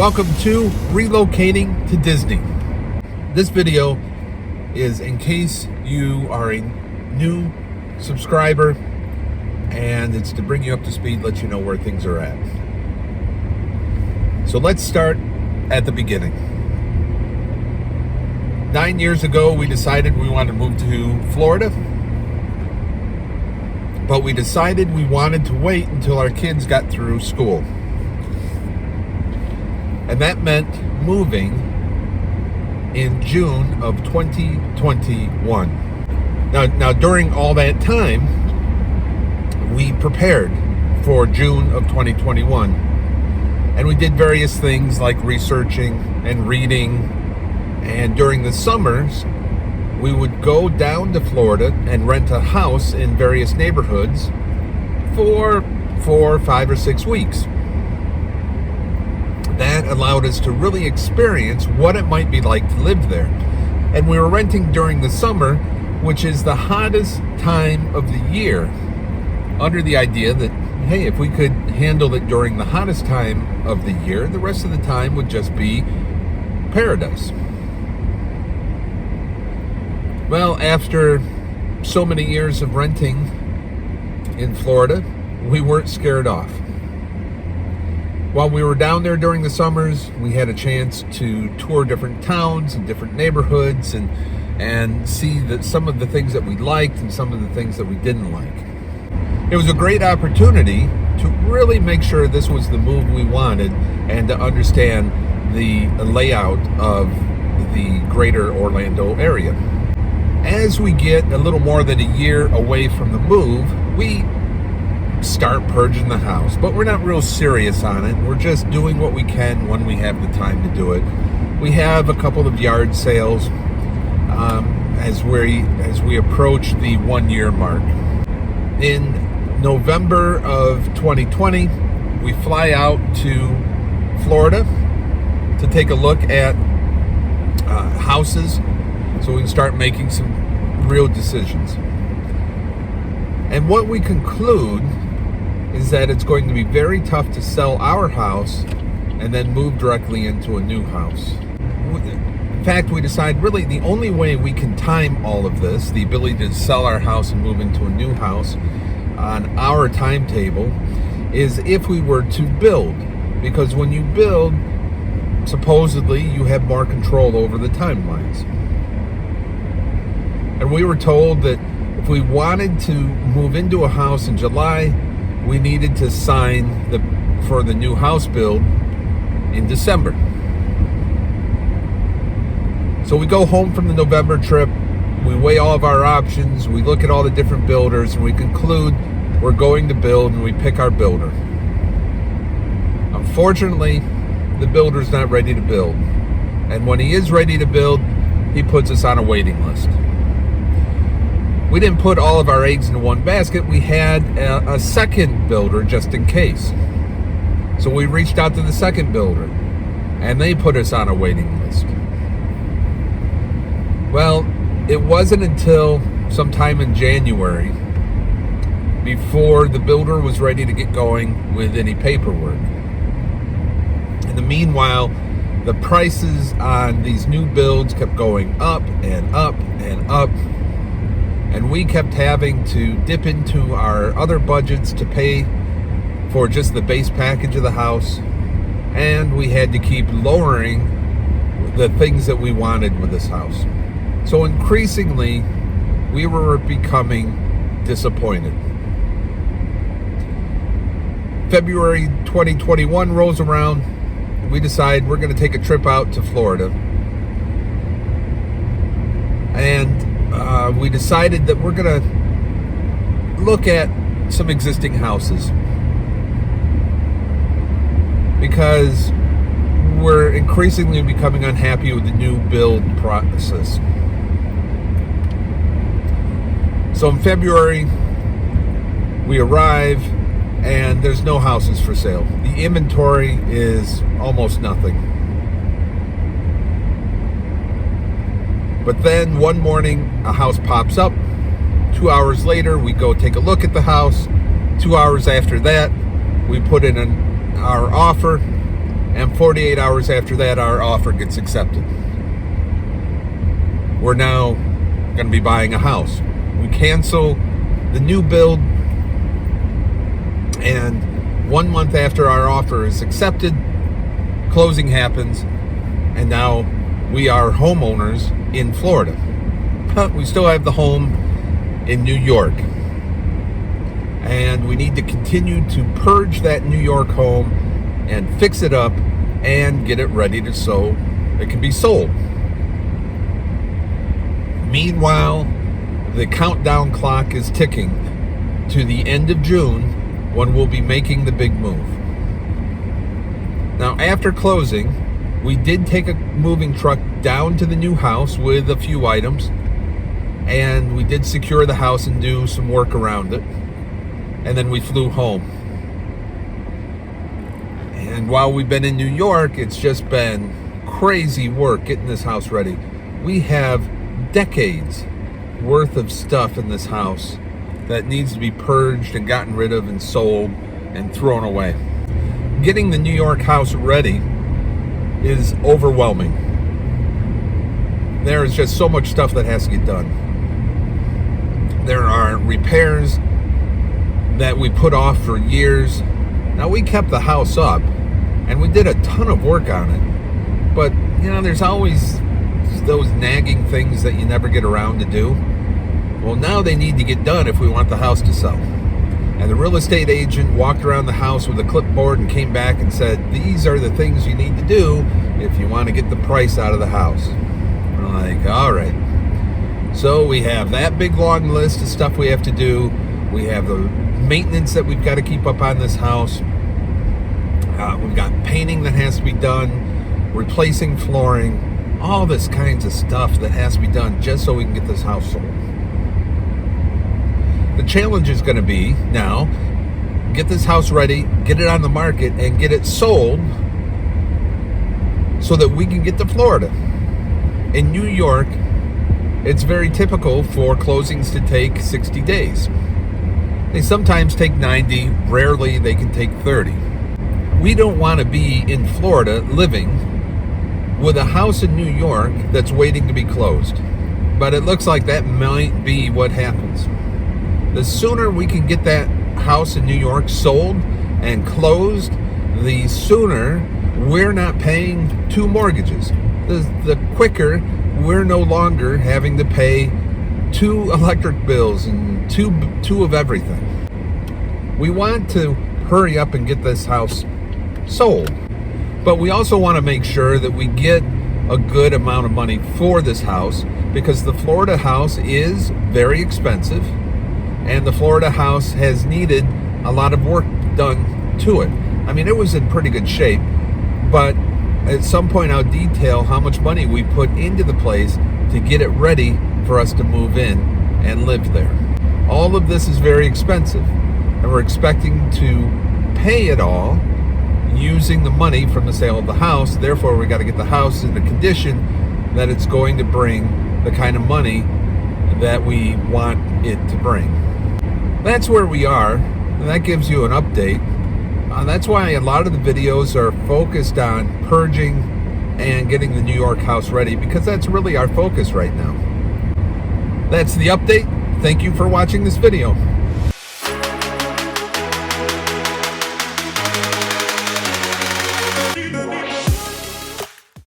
Welcome to Relocating to Disney. This video is in case you are a new subscriber, and it's to bring you up to speed, let you know where things are at. So let's start at the beginning. 9 years ago, we decided we wanted to move to Florida, but we decided we wanted to wait until our kids got through school. And that meant moving in June of 2021. Now, during all that time, we prepared for June of 2021. And we did various things like researching and reading. And during the summers, we would go down to Florida and rent a house in various neighborhoods for 4, 5, or 6 weeks. That allowed us to really experience what it might be like to live there. And we were renting during the summer, which is the hottest time of the year, under the idea that, hey, if we could handle it during the hottest time of the year, the rest of the time would just be paradise. Well, after so many years of renting in Florida, we weren't scared off. While we were down there during the summers, we had a chance to tour different towns and different neighborhoods and see that some of the things that we liked and some of the things that we didn't like. It was a great opportunity to really make sure this was the move we wanted and to understand the layout of the greater Orlando area. As we get a little more than a year away from the move, we start purging the house, but we're not real serious on it. We're just doing what we can when we have the time to do it. We have a couple of yard sales as we approach the 1 year mark. In November of 2020, we fly out to Florida to take a look at houses so we can start making some real decisions. And what we conclude is that it's going to be very tough to sell our house and then move directly into a new house. In fact, we decide really the only way we can time all of this, the ability to sell our house and move into a new house on our timetable, is if we were to build. Because when you build, supposedly you have more control over the timelines. And we were told that if we wanted to move into a house in July, we needed to sign for the new house build in December. So we go home from the November trip, we weigh all of our options, we look at all the different builders, and we conclude we're going to build, and we pick our builder. Unfortunately, the builder's not ready to build. And when he is ready to build, he puts us on a waiting list. We didn't put all of our eggs in one basket. We had a second builder just in case. So we reached out to the second builder, and they put us on a waiting list. Well, it wasn't until sometime in January before the builder was ready to get going with any paperwork. In the meanwhile, the prices on these new builds kept going up and up and up. And we kept having to dip into our other budgets to pay for just the base package of the house. And we had to keep lowering the things that we wanted with this house. So increasingly, we were becoming disappointed. February 2021 rolls around. We decide we're going to take a trip out to Florida. And we decided that we're going to look at some existing houses because we're increasingly becoming unhappy with the new build process. So in February, we arrive and there's no houses for sale. The inventory is almost nothing. But then one morning, a house pops up. 2 hours later, we go take a look at the house. 2 hours after that, we put in our offer. and 48 hours after that, our offer gets accepted. We're now going to be buying a house. We cancel the new build, and 1 month after our offer is accepted, closing happens, and now we are homeowners in Florida. We still have the home in New York, and we need to continue to purge that New York home and fix it up and get it ready to so it can be sold. Meanwhile, the countdown clock is ticking to the end of June, when we'll be making the big move. Now, after closing, we did take a moving truck down to the new house with a few items, and we did secure the house and do some work around it, and then we flew home. And while we've been in New York, it's just been crazy work getting this house ready. We have decades worth of stuff in this house that needs to be purged and gotten rid of and sold and thrown away. Getting the New York house ready is overwhelming. There is just so much stuff that has to get done. There are repairs that we put off for years. Now, we kept the house up and we did a ton of work on it, but there's always those nagging things that you never get around to do. Well, now they need to get done if we want the house to sell. And the real estate agent walked around the house with a clipboard and came back and said, these are the things you need to do if you want to get the price out of the house. We're like, all right. So we have that big long list of stuff we have to do. We have the maintenance that we've got to keep up on this house. We've got painting that has to be done, replacing flooring, all this kinds of stuff that has to be done just so we can get this house sold. The challenge is going to be now, get this house ready, get it on the market, and get it sold so that we can get to Florida. In New York, it's very typical for closings to take 60 days. They sometimes take 90, rarely they can take 30. We don't want to be in Florida living with a house in New York that's waiting to be closed. But it looks like that might be what happens. The sooner we can get that house in New York sold and closed, the sooner we're not paying 2 mortgages. The quicker we're no longer having to pay 2 electric bills and two of everything. We want to hurry up and get this house sold. But we also want to make sure that we get a good amount of money for this house, because the Florida house is very expensive, and the Florida house has needed a lot of work done to it. I mean, it was in pretty good shape, but at some point I'll detail how much money we put into the place to get it ready for us to move in and live there. All of this is very expensive, and we're expecting to pay it all using the money from the sale of the house. Therefore, we got to get the house in a condition that it's going to bring the kind of money that we want it to bring. That's where we are, and that gives you an update. That's why a lot of the videos are focused on purging and getting the New York house ready, because that's really our focus right now. That's the update. Thank you for watching this video.